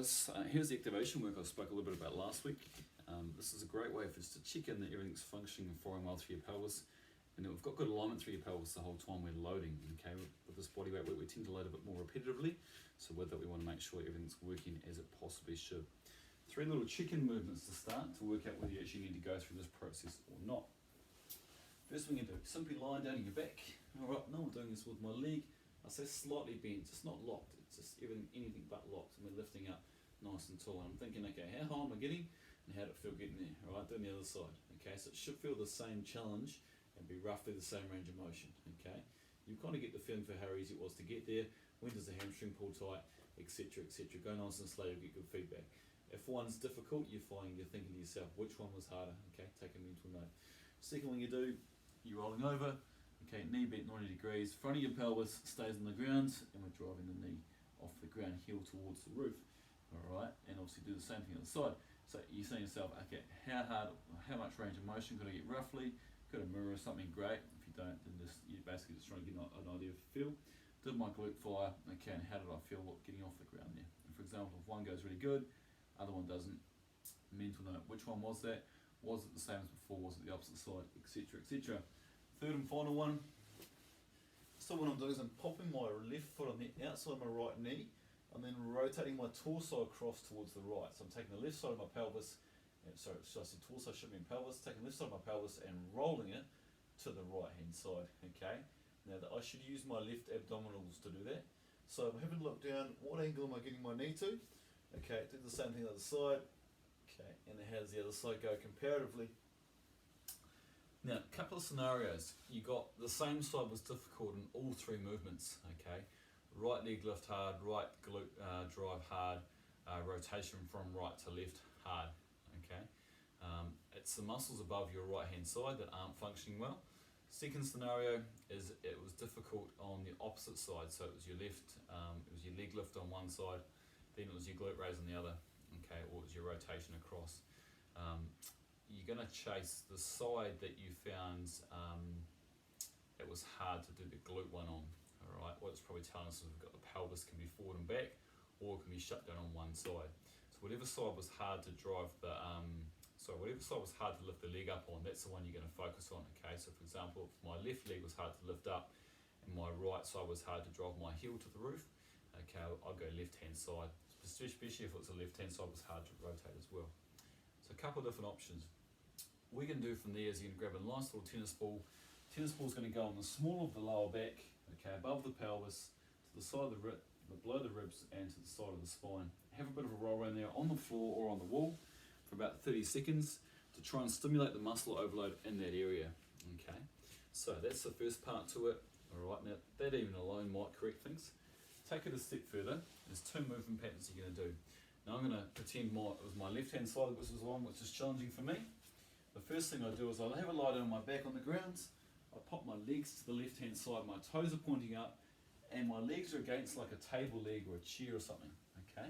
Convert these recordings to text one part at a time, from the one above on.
guys, here's the activation work I spoke a little bit about last week. This is a great way for us to check in that everything's functioning and firing well through your pelvis, and that we've got good alignment through your pelvis the whole time we're loading. Okay, with this body weight work we tend to load a bit more repetitively, so with that we want to make sure everything's working as it possibly should. 3 little check-in movements to start to work out whether you actually need to go through this process or not. First thing you do, simply lie down on your back. Alright, now I'm doing this with my leg, I say slightly bent, it's not locked, it's just anything but locked, and we're lifting up nice and tall. And I'm thinking, okay, how high am I getting and how did it feel getting there? Alright, doing the other side. Okay, so it should feel the same challenge and be roughly the same range of motion. Okay, you kind of get the feeling for how easy it was to get there, when does the hamstring pull tight, etc, etc. Go nice and slow, you'll get good feedback. If one's difficult, you're thinking to yourself, which one was harder? Okay, take a mental note. Second one you do, you're rolling over, okay, knee bent 90 degrees, front of your pelvis stays on the ground, and we're driving the knee off the ground, heel towards the roof. Alright, and obviously do the same thing on the side. So you're saying to yourself, okay, how much range of motion could I get roughly? Could I mirror something? Great. If you don't, then you're basically just trying to get an idea of feel. Did my glute fire? Okay, and how did I feel getting off the ground there? And for example, if one goes really good, other one doesn't, mental note, which one was that? Was it the same as before? Was it the opposite side? Etc, etc. Third and final one. So what I'm doing is I'm popping my left foot on the outside of my right knee, and then rotating my torso across towards the right. So I'm taking the left side of my pelvis, sorry, should I say torso, should mean pelvis, taking the left side of my pelvis and rolling it to the right hand side, okay? Now I should use my left abdominals to do that. So I'm having a look down, what angle am I getting my knee to? Okay, do the same thing on the other side. Okay, and how does the other side go comparatively? Now, a couple of scenarios. You got the same side was difficult in all 3 movements, okay? Right leg lift hard, right glute drive hard, rotation from right to left hard, okay? It's the muscles above your right hand side that aren't functioning well. Second scenario is it was difficult on the opposite side, so it was your left, it was your leg lift on one side, then it was your glute raise on the other, okay, or it was your rotation across. You're going to chase the side that you found it was hard to do the glute one on. Alright, what it's probably telling us is we've got the pelvis can be forward and back, or it can be shut down on one side. So whatever side was hard to drive the, whatever side was hard to lift the leg up on, that's the one you're going to focus on. Okay, so for example, if my left leg was hard to lift up, and my right side was hard to drive my heel to the roof, okay, I'll go left hand side, especially if it's the left hand side was hard to rotate as well. So a couple of different options. What we can do from there is you're going to grab a nice little tennis ball. Tennis ball is going to go on the small of the lower back, okay, above the pelvis, to the side of the below the ribs, and to the side of the spine. Have a bit of a roll around there on the floor or on the wall for about 30 seconds to try and stimulate the muscle overload in that area. Okay, so that's the first part to it. Alright, now that even alone might correct things. Take it a step further. There's 2 movement patterns you're going to do. Now I'm going to pretend it was my left hand side which was the one which is challenging for me. The first thing I do is I'll have a lie down on my back on the ground. I pop my legs to the left hand side, my toes are pointing up, and my legs are against like a table leg or a chair or something. Okay.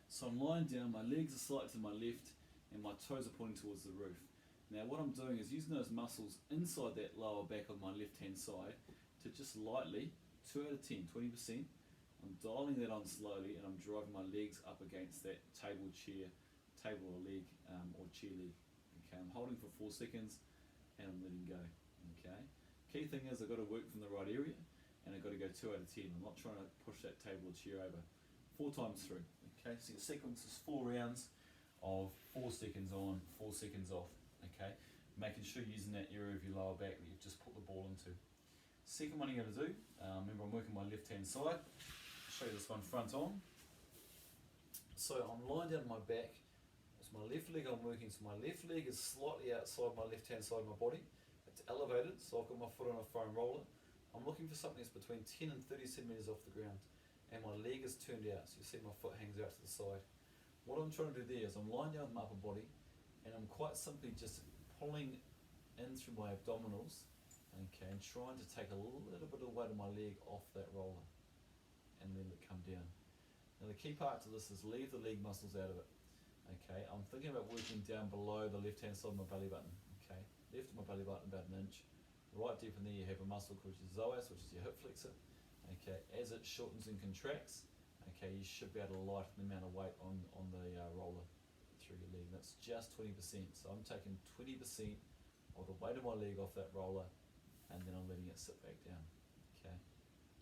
So I'm lying down, my legs are slightly to my left, and my toes are pointing towards the roof. Now what I'm doing is using those muscles inside that lower back on my left hand side to just lightly, 2 out of 10, 20%, I'm dialing that on slowly and I'm driving my legs up against that table or leg or chair leg. Okay, I'm holding for 4 seconds and I'm letting go. Okay. Key thing is I've got to work from the right area and I've got to go 2 out of 10. I'm not trying to push that table or chair over. 4 times through. Okay, so your sequence is 4 rounds of 4 seconds on, 4 seconds off. Okay, making sure you're using that area of your lower back that you've just put the ball into. Second one you're going to do, remember I'm working my left hand side. I'll show you this one front on. So I'm lying down on my back. It's my left leg I'm working, so my left leg is slightly outside my left hand side of my body. It's elevated, so I've got my foot on a foam roller. I'm looking for something that's between 10 and 30 centimeters off the ground. And my leg is turned out, so you see my foot hangs out to the side. What I'm trying to do there is I'm lying down with my upper body, and I'm quite simply just pulling in through my abdominals, okay, and trying to take a little bit of weight of my leg off that roller, and then it come down. Now the key part to this is leave the leg muscles out of it. Okay, I'm thinking about working down below the left hand side of my belly button. Okay, left of my belly button about 1 inch. Right deep in there you have a muscle called your psoas, which is your hip flexor. Okay, as it shortens and contracts, okay, you should be able to lighten the amount of weight on the roller through your leg. That's just 20%. So I'm taking 20% of the weight of my leg off that roller, and then I'm letting it sit back down. Okay,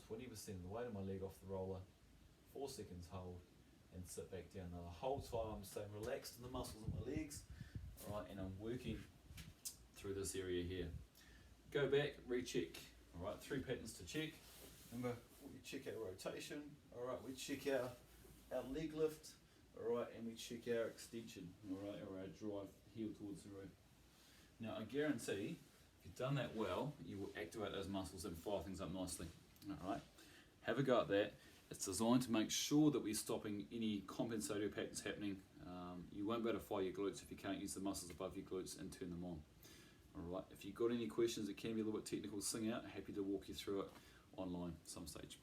20% of the weight of my leg off the roller, 4 seconds hold, and sit back down. Now the whole time I'm staying relaxed in the muscles of my legs, all right, and I'm working through this area here. Go back, recheck. All right, 3 patterns to check. Remember, we check our rotation. All right, we check our leg lift. All right, and we check our extension. All right, or our drive heel towards the roof. Now I guarantee, if you've done that well, you will activate those muscles and fire things up nicely. All right, have a go at that. It's designed to make sure that we're stopping any compensatory patterns happening. You won't be able to fire your glutes if you can't use the muscles above your glutes and turn them on. Alright, if you've got any questions that can be a little bit technical, sing out. Happy to walk you through it online some stage.